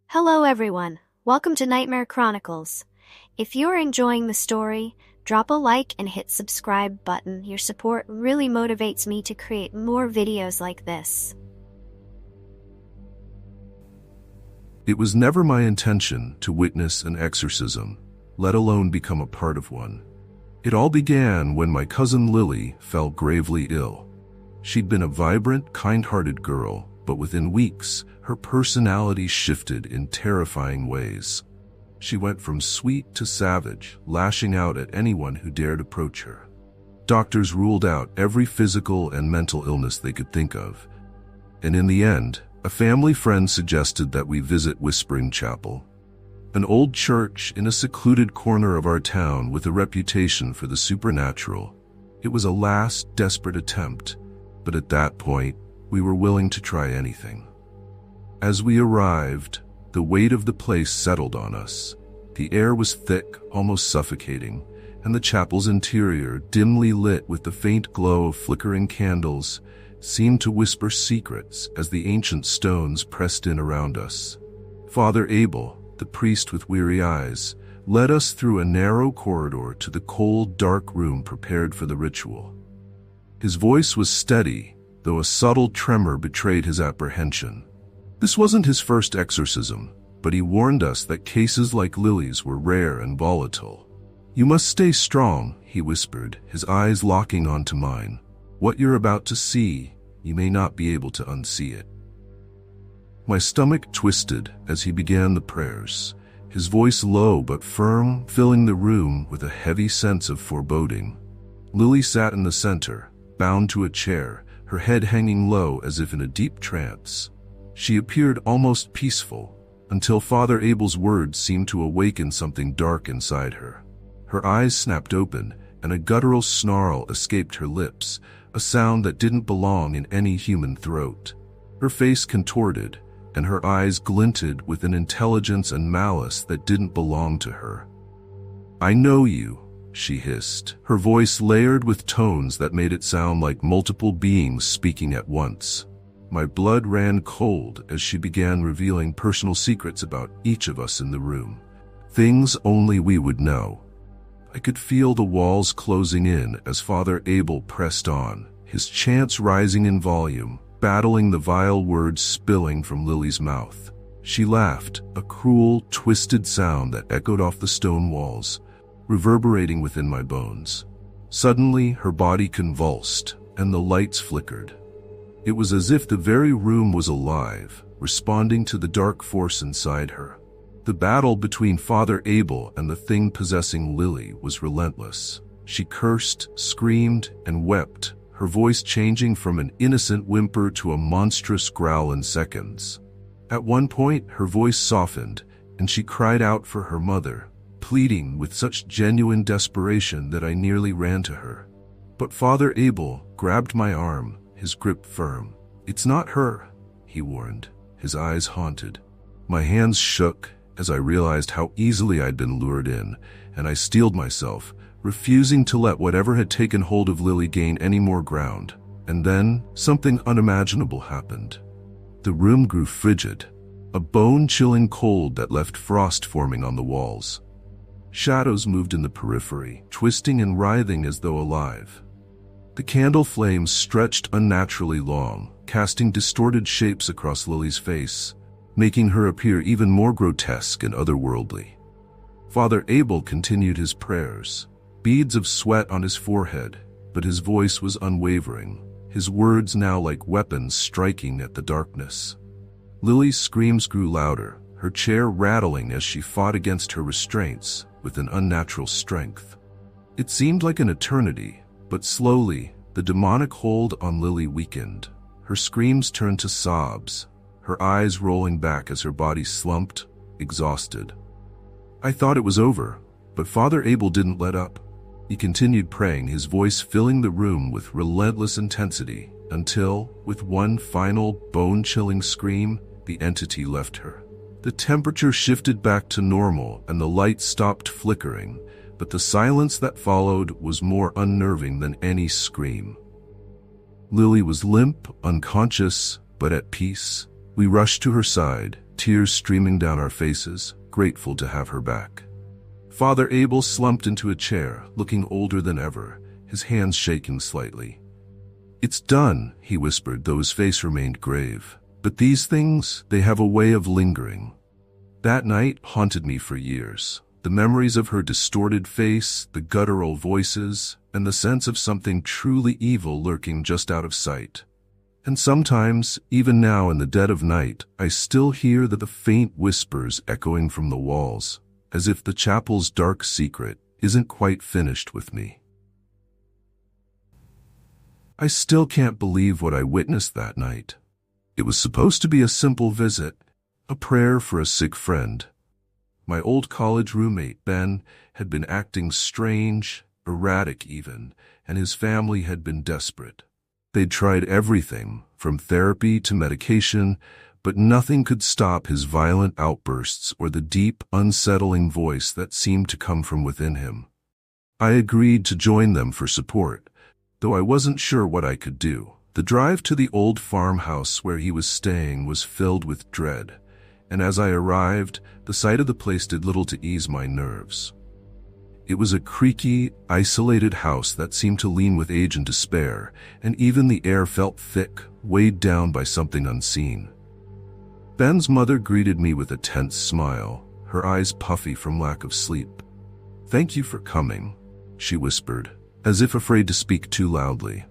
Hello everyone, welcome to Nightmare Chronicles. If you're enjoying the story, drop a like and hit subscribe button. Your support really motivates me to create more videos like this. It was never my intention to witness an exorcism, let alone become a part of one. It all began when my cousin Lily fell gravely ill. She'd been a vibrant, kind-hearted girl, but within weeks, her personality shifted in terrifying ways. She went from sweet to savage, lashing out at anyone who dared approach her. Doctors ruled out every physical and mental illness they could think of. And in the end, a family friend suggested that we visit Whispering Chapel, an old church in a secluded corner of our town with a reputation for the supernatural. It was a last, desperate attempt, but at that point, we were willing to try anything. As we arrived, the weight of the place settled on us. The air was thick, almost suffocating, and the chapel's interior, dimly lit with the faint glow of flickering candles, seemed to whisper secrets as the ancient stones pressed in around us. Father Abel, the priest with weary eyes, led us through a narrow corridor to the cold, dark room prepared for the ritual. His voice was steady, though a subtle tremor betrayed his apprehension. This wasn't his first exorcism, but he warned us that cases like Lily's were rare and volatile. "You must stay strong," he whispered, his eyes locking onto mine. "What you're about to see, you may not be able to unsee it." My stomach twisted as he began the prayers, his voice low but firm, filling the room with a heavy sense of foreboding. Lily sat in the center, bound to a chair, her head hanging low as if in a deep trance. She appeared almost peaceful, until Father Abel's words seemed to awaken something dark inside her. Her eyes snapped open, and a guttural snarl escaped her lips, a sound that didn't belong in any human throat. Her face contorted, and her eyes glinted with an intelligence and malice that didn't belong to her. "I know you," she hissed, her voice layered with tones that made it sound like multiple beings speaking at once. My blood ran cold as she began revealing personal secrets about each of us in the room. Things only we would know. I could feel the walls closing in as Father Abel pressed on, his chants rising in volume, battling the vile words spilling from Lily's mouth. She laughed, a cruel, twisted sound that echoed off the stone walls, reverberating within my bones. Suddenly, her body convulsed, and the lights flickered. It was as if the very room was alive, responding to the dark force inside her. The battle between Father Abel and the thing possessing Lily was relentless. She cursed, screamed, and wept, her voice changing from an innocent whimper to a monstrous growl in seconds. At one point, her voice softened, and she cried out for her mother, pleading with such genuine desperation that I nearly ran to her. But Father Abel grabbed my arm, his grip firm. "It's not her," he warned, his eyes haunted. My hands shook as I realized how easily I'd been lured in, and I steeled myself, refusing to let whatever had taken hold of Lily gain any more ground. And then, something unimaginable happened. The room grew frigid, a bone-chilling cold that left frost forming on the walls. Shadows moved in the periphery, twisting and writhing as though alive. The candle flames stretched unnaturally long, casting distorted shapes across Lily's face, making her appear even more grotesque and otherworldly. Father Abel continued his prayers, beads of sweat on his forehead, but his voice was unwavering, his words now like weapons striking at the darkness. Lily's screams grew louder, her chair rattling as she fought against her restraints with an unnatural strength. It seemed like an eternity, but slowly, the demonic hold on Lily weakened. Her screams turned to sobs, her eyes rolling back as her body slumped, exhausted. I thought it was over, but Father Abel didn't let up. He continued praying, his voice filling the room with relentless intensity, until, with one final, bone-chilling scream, the entity left her. The temperature shifted back to normal and the light stopped flickering, but the silence that followed was more unnerving than any scream. Lily was limp, unconscious, but at peace. We rushed to her side, tears streaming down our faces, grateful to have her back. Father Abel slumped into a chair, looking older than ever, his hands shaking slightly. "It's done," he whispered, though his face remained grave. "But these things, they have a way of lingering." That night haunted me for years. The memories of her distorted face, the guttural voices, and the sense of something truly evil lurking just out of sight. And sometimes, even now in the dead of night, I still hear the faint whispers echoing from the walls, as if the chapel's dark secret isn't quite finished with me. I still can't believe what I witnessed that night. It was supposed to be a simple visit, a prayer for a sick friend. My old college roommate, Ben, had been acting strange, erratic even, and his family had been desperate. They'd tried everything, from therapy to medication, but nothing could stop his violent outbursts or the deep, unsettling voice that seemed to come from within him. I agreed to join them for support, though I wasn't sure what I could do. The drive to the old farmhouse where he was staying was filled with dread, and as I arrived, the sight of the place did little to ease my nerves. It was a creaky, isolated house that seemed to lean with age and despair, and even the air felt thick, weighed down by something unseen. Ben's mother greeted me with a tense smile, her eyes puffy from lack of sleep. "Thank you for coming," she whispered, as if afraid to speak too loudly.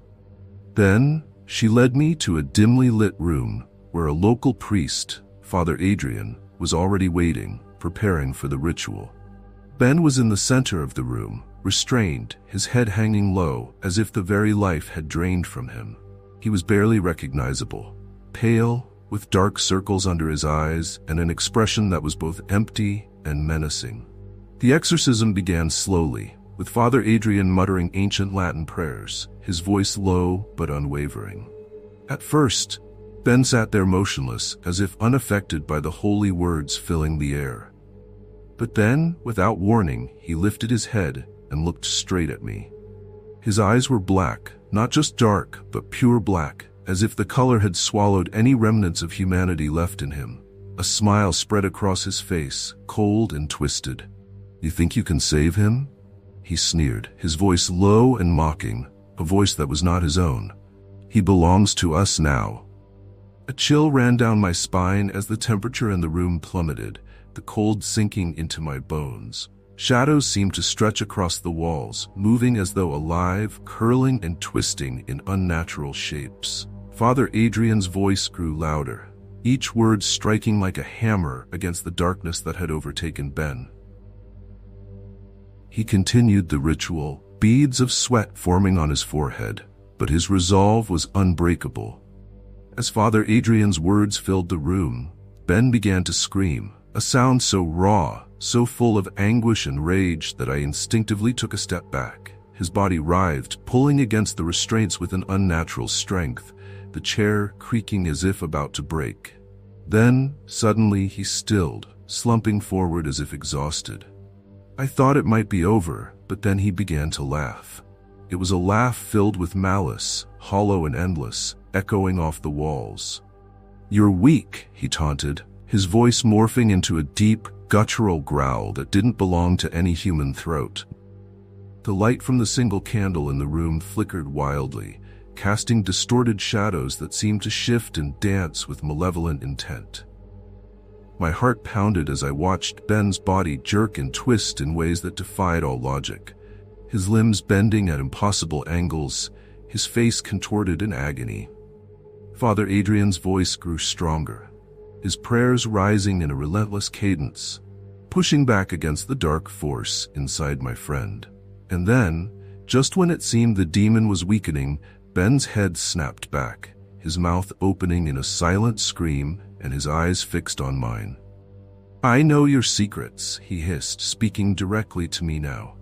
Then, she led me to a dimly lit room where a local priest, Father Adrian, was already waiting, preparing for the ritual. Ben was in the center of the room, restrained, his head hanging low, as if the very life had drained from him. He was barely recognizable, pale, with dark circles under his eyes and an expression that was both empty and menacing. The exorcism began slowly, with Father Adrian muttering ancient Latin prayers, his voice low but unwavering. At first, Ben sat there motionless, as if unaffected by the holy words filling the air. But then, without warning, he lifted his head and looked straight at me. His eyes were black, not just dark, but pure black, as if the color had swallowed any remnants of humanity left in him. A smile spread across his face, cold and twisted. "You think you can save him?" he sneered, his voice low and mocking, a voice that was not his own. "He belongs to us now." A chill ran down my spine as the temperature in the room plummeted, the cold sinking into my bones. Shadows seemed to stretch across the walls, moving as though alive, curling and twisting in unnatural shapes. Father Adrian's voice grew louder, each word striking like a hammer against the darkness that had overtaken Ben. He continued the ritual, beads of sweat forming on his forehead, but his resolve was unbreakable. As Father Adrian's words filled the room, Ben began to scream, a sound so raw, so full of anguish and rage that I instinctively took a step back. His body writhed, pulling against the restraints with an unnatural strength, the chair creaking as if about to break. Then, suddenly, he stilled, slumping forward as if exhausted. I thought it might be over, but then he began to laugh. It was a laugh filled with malice, hollow and endless, echoing off the walls. "You're weak," he taunted, his voice morphing into a deep, guttural growl that didn't belong to any human throat. The light from the single candle in the room flickered wildly, casting distorted shadows that seemed to shift and dance with malevolent intent. My heart pounded as I watched Ben's body jerk and twist in ways that defied all logic, his limbs bending at impossible angles, his face contorted in agony. Father Adrian's voice grew stronger, his prayers rising in a relentless cadence, pushing back against the dark force inside my friend. And then, just when it seemed the demon was weakening, Ben's head snapped back, his mouth opening in a silent scream and his eyes fixed on mine. "I know your secrets," he hissed, speaking directly to me now.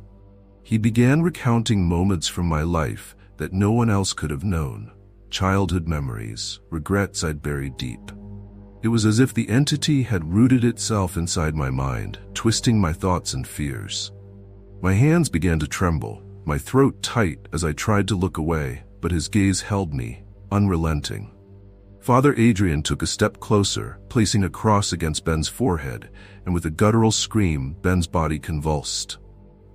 He began recounting moments from my life that no one else could have known, childhood memories, regrets I'd buried deep. It was as if the entity had rooted itself inside my mind, twisting my thoughts and fears. My hands began to tremble, my throat tight as I tried to look away, but his gaze held me, unrelenting. Father Adrian took a step closer, placing a cross against Ben's forehead, and with a guttural scream, Ben's body convulsed.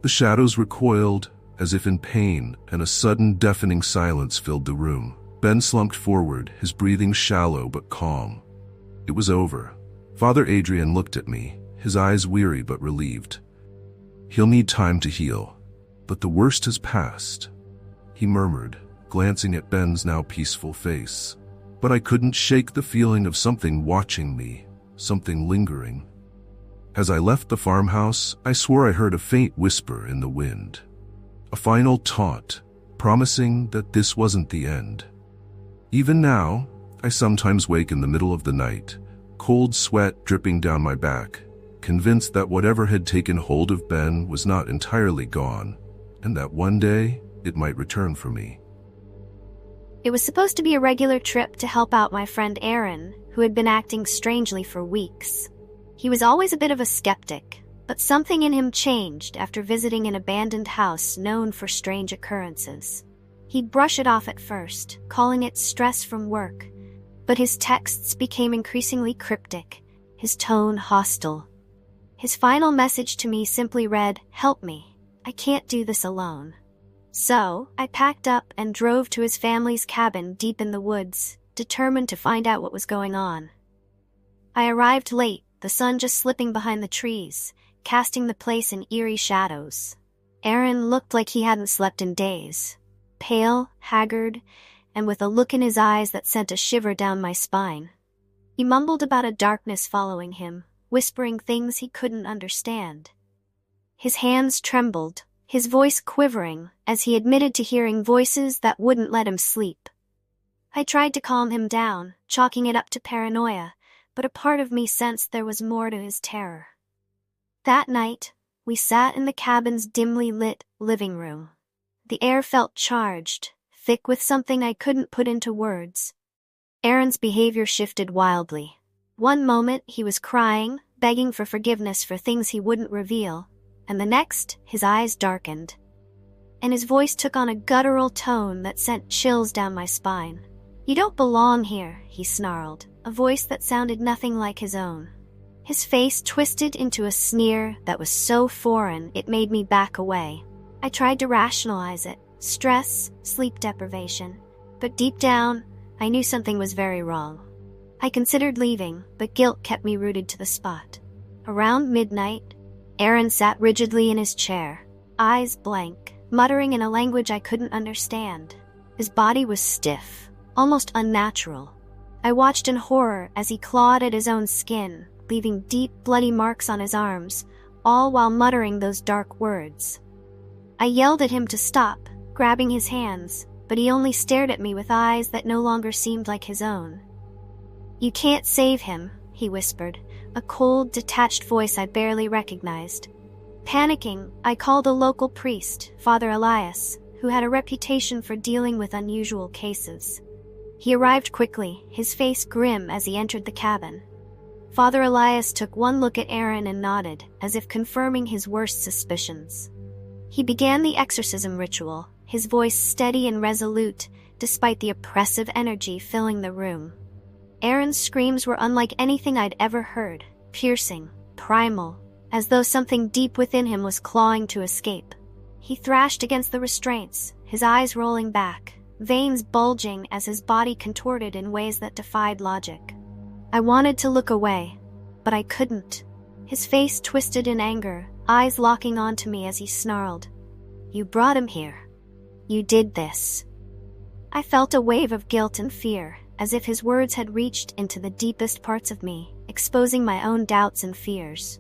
The shadows recoiled, as if in pain, and a sudden deafening silence filled the room. Ben slumped forward, his breathing shallow but calm. It was over. Father Adrian looked at me, his eyes weary but relieved. "He'll need time to heal, but the worst has passed," he murmured, glancing at Ben's now peaceful face. But I couldn't shake the feeling of something watching me, something lingering. As I left the farmhouse, I swore I heard a faint whisper in the wind. A final taunt, promising that this wasn't the end. Even now, I sometimes wake in the middle of the night, cold sweat dripping down my back, convinced that whatever had taken hold of Ben was not entirely gone, and that one day it might return for me. It was supposed to be a regular trip to help out my friend Aaron, who had been acting strangely for weeks. He was always a bit of a skeptic, but something in him changed after visiting an abandoned house known for strange occurrences. He'd brush it off at first, calling it stress from work, but his texts became increasingly cryptic, his tone hostile. His final message to me simply read, "Help me. I can't do this alone." So, I packed up and drove to his family's cabin deep in the woods, determined to find out what was going on. I arrived late, the sun just slipping behind the trees, casting the place in eerie shadows. Aaron looked like he hadn't slept in days, pale, haggard, and with a look in his eyes that sent a shiver down my spine. He mumbled about a darkness following him, whispering things he couldn't understand. His hands trembled, his voice quivering, as he admitted to hearing voices that wouldn't let him sleep. I tried to calm him down, chalking it up to paranoia, but a part of me sensed there was more to his terror. That night, we sat in the cabin's dimly lit living room. The air felt charged, thick with something I couldn't put into words. Aaron's behavior shifted wildly. One moment, he was crying, begging for forgiveness for things he wouldn't reveal, and the next, his eyes darkened, and his voice took on a guttural tone that sent chills down my spine. "You don't belong here," he snarled, a voice that sounded nothing like his own. His face twisted into a sneer that was so foreign it made me back away. I tried to rationalize it, stress, sleep deprivation, but deep down, I knew something was very wrong. I considered leaving, but guilt kept me rooted to the spot. Around midnight, Aaron sat rigidly in his chair, eyes blank, muttering in a language I couldn't understand. His body was stiff, almost unnatural. I watched in horror as he clawed at his own skin, leaving deep, bloody marks on his arms, all while muttering those dark words. I yelled at him to stop, grabbing his hands, but he only stared at me with eyes that no longer seemed like his own. "You can't save him," he whispered, a cold, detached voice I barely recognized. Panicking, I called a local priest, Father Elias, who had a reputation for dealing with unusual cases. He arrived quickly, his face grim as he entered the cabin. Father Elias took one look at Aaron and nodded, as if confirming his worst suspicions. He began the exorcism ritual, his voice steady and resolute, despite the oppressive energy filling the room. Aaron's screams were unlike anything I'd ever heard, piercing, primal, as though something deep within him was clawing to escape. He thrashed against the restraints, his eyes rolling back, veins bulging as his body contorted in ways that defied logic. I wanted to look away, but I couldn't. His face twisted in anger, eyes locking onto me as he snarled, "You brought him here. You did this." I felt a wave of guilt and fear, as if his words had reached into the deepest parts of me, exposing my own doubts and fears.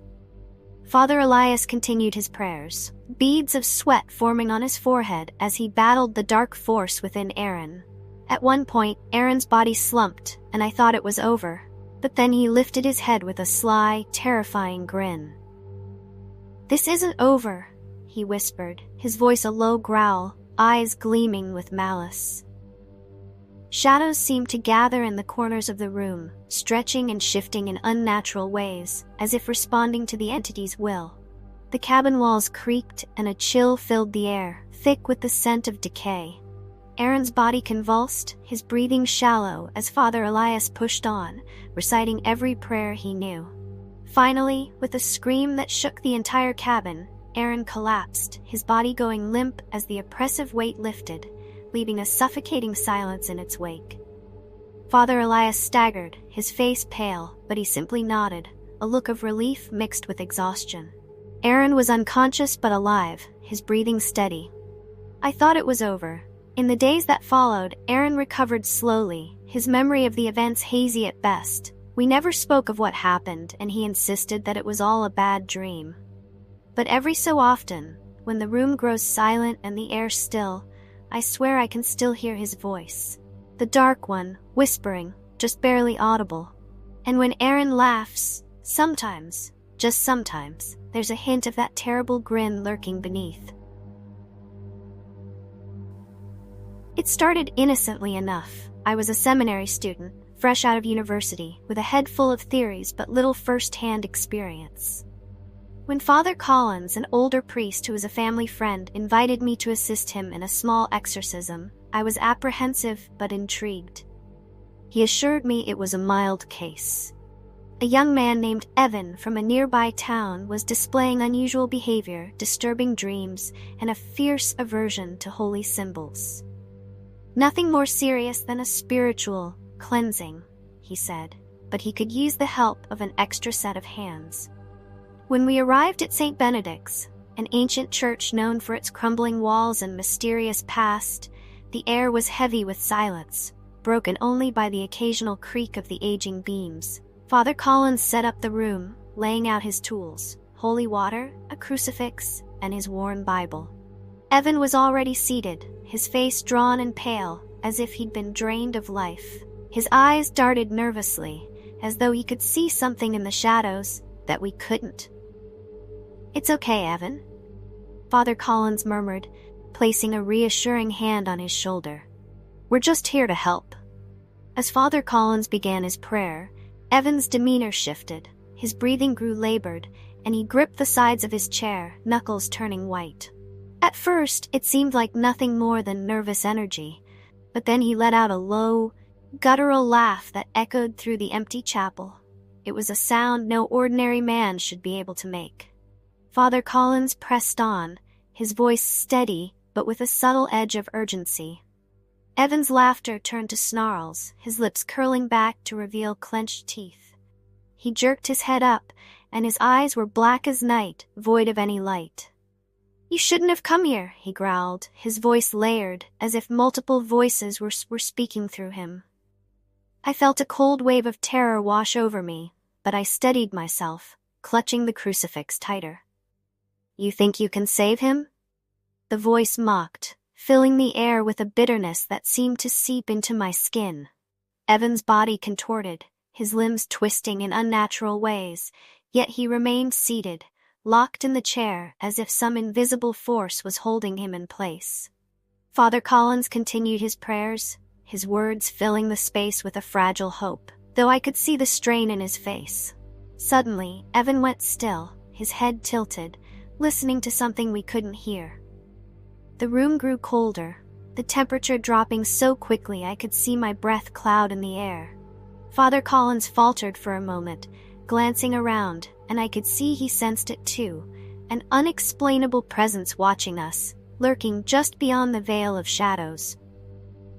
Father Elias continued his prayers, beads of sweat forming on his forehead as he battled the dark force within Aaron. At one point, Aaron's body slumped, and I thought it was over, but then he lifted his head with a sly, terrifying grin. "This isn't over," he whispered, his voice a low growl, eyes gleaming with malice. Shadows seemed to gather in the corners of the room, stretching and shifting in unnatural ways, as if responding to the entity's will. The cabin walls creaked and a chill filled the air, thick with the scent of decay. Aaron's body convulsed, his breathing shallow as Father Elias pushed on, reciting every prayer he knew. Finally, with a scream that shook the entire cabin, Aaron collapsed, his body going limp as the oppressive weight lifted, leaving a suffocating silence in its wake. Father Elias staggered, his face pale, but he simply nodded, a look of relief mixed with exhaustion. Aaron was unconscious but alive, his breathing steady. I thought it was over. In the days that followed, Aaron recovered slowly, his memory of the events hazy at best. We never spoke of what happened, and he insisted that it was all a bad dream. But every so often, when the room grows silent and the air still, I swear I can still hear his voice. The dark one, whispering, just barely audible. And when Aaron laughs, sometimes, just sometimes, there's a hint of that terrible grin lurking beneath. It started innocently enough. I was a seminary student, fresh out of university, with a head full of theories but little first-hand experience. When Father Collins, an older priest who was a family friend, invited me to assist him in a small exorcism, I was apprehensive but intrigued. He assured me it was a mild case. A young man named Evan from a nearby town was displaying unusual behavior, disturbing dreams, and a fierce aversion to holy symbols. Nothing more serious than a spiritual cleansing, he said, but he could use the help of an extra set of hands. When we arrived at St. Benedict's, an ancient church known for its crumbling walls and mysterious past, the air was heavy with silence, broken only by the occasional creak of the aging beams. Father Collins set up the room, laying out his tools, holy water, a crucifix, and his worn Bible. Evan was already seated, his face drawn and pale, as if he'd been drained of life. His eyes darted nervously, as though he could see something in the shadows that we couldn't. "It's okay, Evan," Father Collins murmured, placing a reassuring hand on his shoulder. "We're just here to help." As Father Collins began his prayer, Evan's demeanor shifted, his breathing grew labored, and he gripped the sides of his chair, knuckles turning white. At first, it seemed like nothing more than nervous energy, but then he let out a low, guttural laugh that echoed through the empty chapel. It was a sound no ordinary man should be able to make. Father Collins pressed on, his voice steady but with a subtle edge of urgency. Evan's laughter turned to snarls, his lips curling back to reveal clenched teeth. He jerked his head up, and his eyes were black as night, void of any light. "You shouldn't have come here," he growled, his voice layered, as if multiple voices were speaking through him. I felt a cold wave of terror wash over me, but I steadied myself, clutching the crucifix tighter. "You think you can save him?" The voice mocked, filling the air with a bitterness that seemed to seep into my skin. Evan's body contorted, his limbs twisting in unnatural ways, yet he remained seated, locked in the chair as if some invisible force was holding him in place. Father Collins continued his prayers, his words filling the space with a fragile hope, though I could see the strain in his face. Suddenly, Evan went still, his head tilted, listening to something we couldn't hear. The room grew colder, the temperature dropping so quickly I could see my breath cloud in the air. Father Collins faltered for a moment, glancing around, and I could see he sensed it too, an unexplainable presence watching us, lurking just beyond the veil of shadows.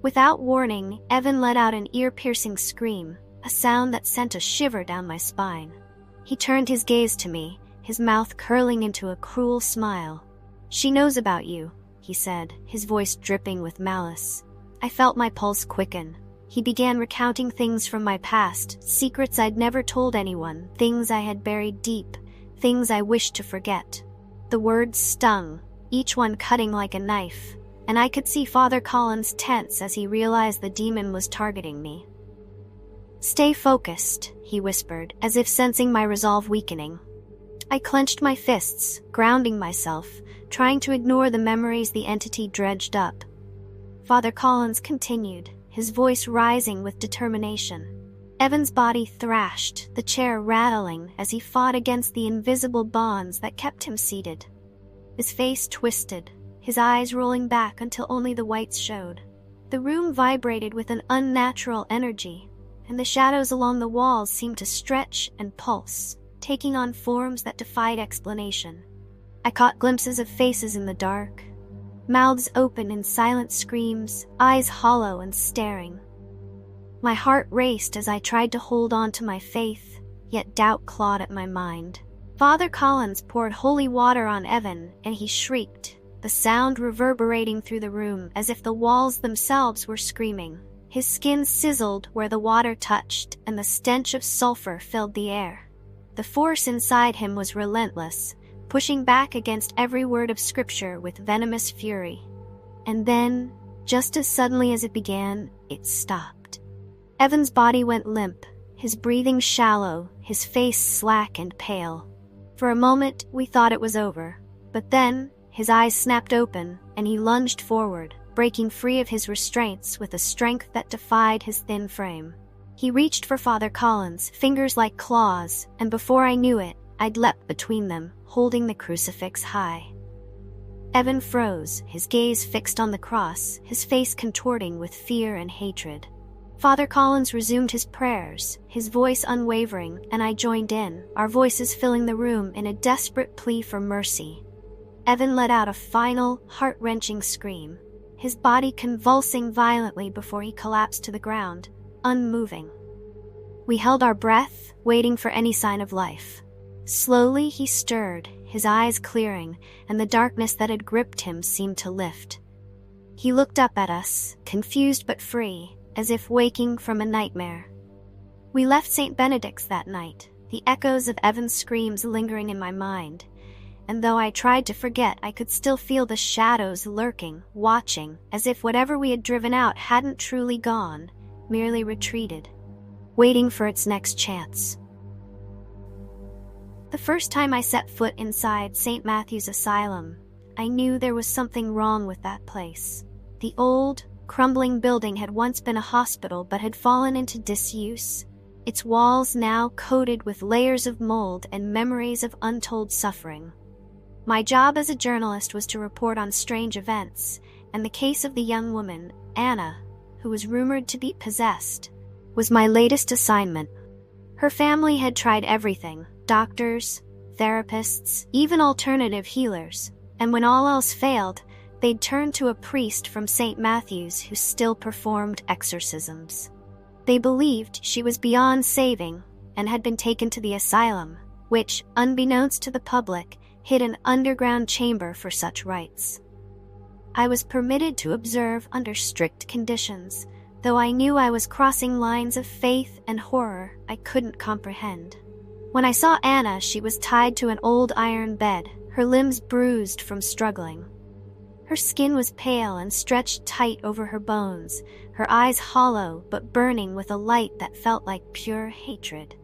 Without warning, Evan let out an ear-piercing scream, a sound that sent a shiver down my spine. He turned his gaze to me, his mouth curling into a cruel smile. "She knows about you," he said, his voice dripping with malice. I felt my pulse quicken. He began recounting things from my past, secrets I'd never told anyone, things I had buried deep, things I wished to forget. The words stung, each one cutting like a knife, and I could see Father Collins tense as he realized the demon was targeting me. "Stay focused," he whispered, as if sensing my resolve weakening. I clenched my fists, grounding myself, trying to ignore the memories the entity dredged up. Father Collins continued, his voice rising with determination. Evan's body thrashed, the chair rattling as he fought against the invisible bonds that kept him seated. His face twisted, his eyes rolling back until only the whites showed. The room vibrated with an unnatural energy, and the shadows along the walls seemed to stretch and pulse, taking on forms that defied explanation. I caught glimpses of faces in the dark, mouths open in silent screams, eyes hollow and staring. My heart raced as I tried to hold on to my faith, yet doubt clawed at my mind. Father Collins poured holy water on Evan, and he shrieked, the sound reverberating through the room as if the walls themselves were screaming. His skin sizzled where the water touched, and the stench of sulfur filled the air. The force inside him was relentless, pushing back against every word of scripture with venomous fury. And then, just as suddenly as it began, it stopped. Evan's body went limp, his breathing shallow, his face slack and pale. For a moment, we thought it was over, but then his eyes snapped open and he lunged forward, breaking free of his restraints with a strength that defied his thin frame. He reached for Father Collins, fingers like claws, and before I knew it, I'd leapt between them, holding the crucifix high. Evan froze, his gaze fixed on the cross, his face contorting with fear and hatred. Father Collins resumed his prayers, his voice unwavering, and I joined in, our voices filling the room in a desperate plea for mercy. Evan let out a final, heart-wrenching scream, his body convulsing violently before he collapsed to the ground, unmoving. We held our breath, waiting for any sign of life. Slowly he stirred, his eyes clearing, and the darkness that had gripped him seemed to lift. He looked up at us, confused but free, as if waking from a nightmare. We left St. Benedict's that night, the echoes of Evan's screams lingering in my mind, and though I tried to forget, I could still feel the shadows lurking, watching, as if whatever we had driven out hadn't truly gone, merely retreated, waiting for its next chance. The first time I set foot inside St. Matthew's Asylum, I knew there was something wrong with that place. The old, crumbling building had once been a hospital but had fallen into disuse, its walls now coated with layers of mold and memories of untold suffering. My job as a journalist was to report on strange events, and the case of the young woman, Anna, who was rumored to be possessed, was my latest assignment. Her family had tried everything, doctors, therapists, even alternative healers, and when all else failed, they'd turned to a priest from St. Matthew's who still performed exorcisms. They believed she was beyond saving and had been taken to the asylum, which, unbeknownst to the public, hid an underground chamber for such rites. I was permitted to observe under strict conditions, though I knew I was crossing lines of faith and horror I couldn't comprehend. When I saw Anna, she was tied to an old iron bed, her limbs bruised from struggling. Her skin was pale and stretched tight over her bones, her eyes hollow but burning with a light that felt like pure hatred.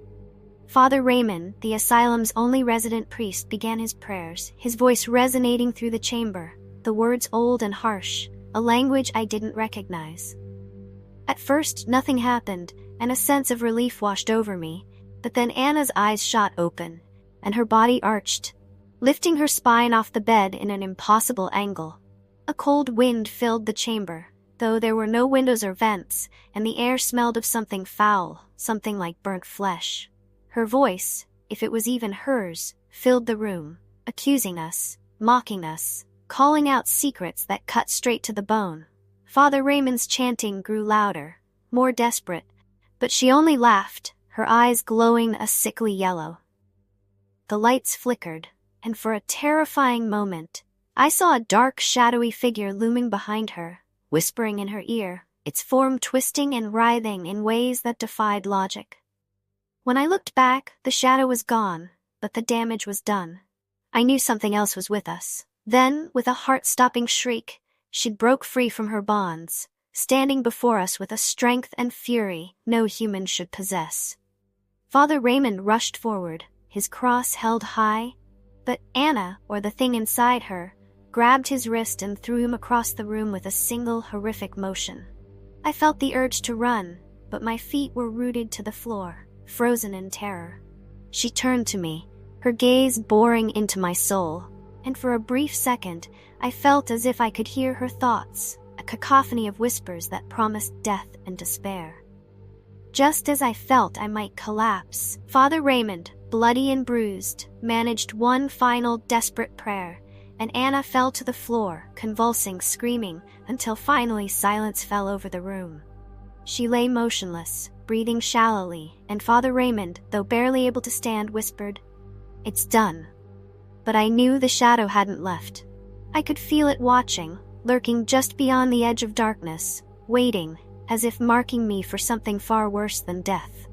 Father Raymond, the asylum's only resident priest, began his prayers, his voice resonating through the chamber, the words old and harsh, a language I didn't recognize. At first, nothing happened, and a sense of relief washed over me, but then Anna's eyes shot open, and her body arched, lifting her spine off the bed in an impossible angle. A cold wind filled the chamber, though there were no windows or vents, and the air smelled of something foul, something like burnt flesh. Her voice, if it was even hers, filled the room, accusing us, mocking us, calling out secrets that cut straight to the bone. Father Raymond's chanting grew louder, more desperate, but she only laughed, her eyes glowing a sickly yellow. The lights flickered, and for a terrifying moment, I saw a dark, shadowy figure looming behind her, whispering in her ear, its form twisting and writhing in ways that defied logic. When I looked back, the shadow was gone, but the damage was done. I knew something else was with us. Then, with a heart-stopping shriek, she broke free from her bonds, standing before us with a strength and fury no human should possess. Father Raymond rushed forward, his cross held high, but Anna, or the thing inside her, grabbed his wrist and threw him across the room with a single horrific motion. I felt the urge to run, but my feet were rooted to the floor, frozen in terror. She turned to me, her gaze boring into my soul, and for a brief second, I felt as if I could hear her thoughts, a cacophony of whispers that promised death and despair. Just as I felt I might collapse, Father Raymond, bloody and bruised, managed one final desperate prayer, and Anna fell to the floor, convulsing, screaming, until finally silence fell over the room. She lay motionless, breathing shallowly, and Father Raymond, though barely able to stand, whispered, "It's done." But I knew the shadow hadn't left. I could feel it watching, lurking just beyond the edge of darkness, waiting, as if marking me for something far worse than death.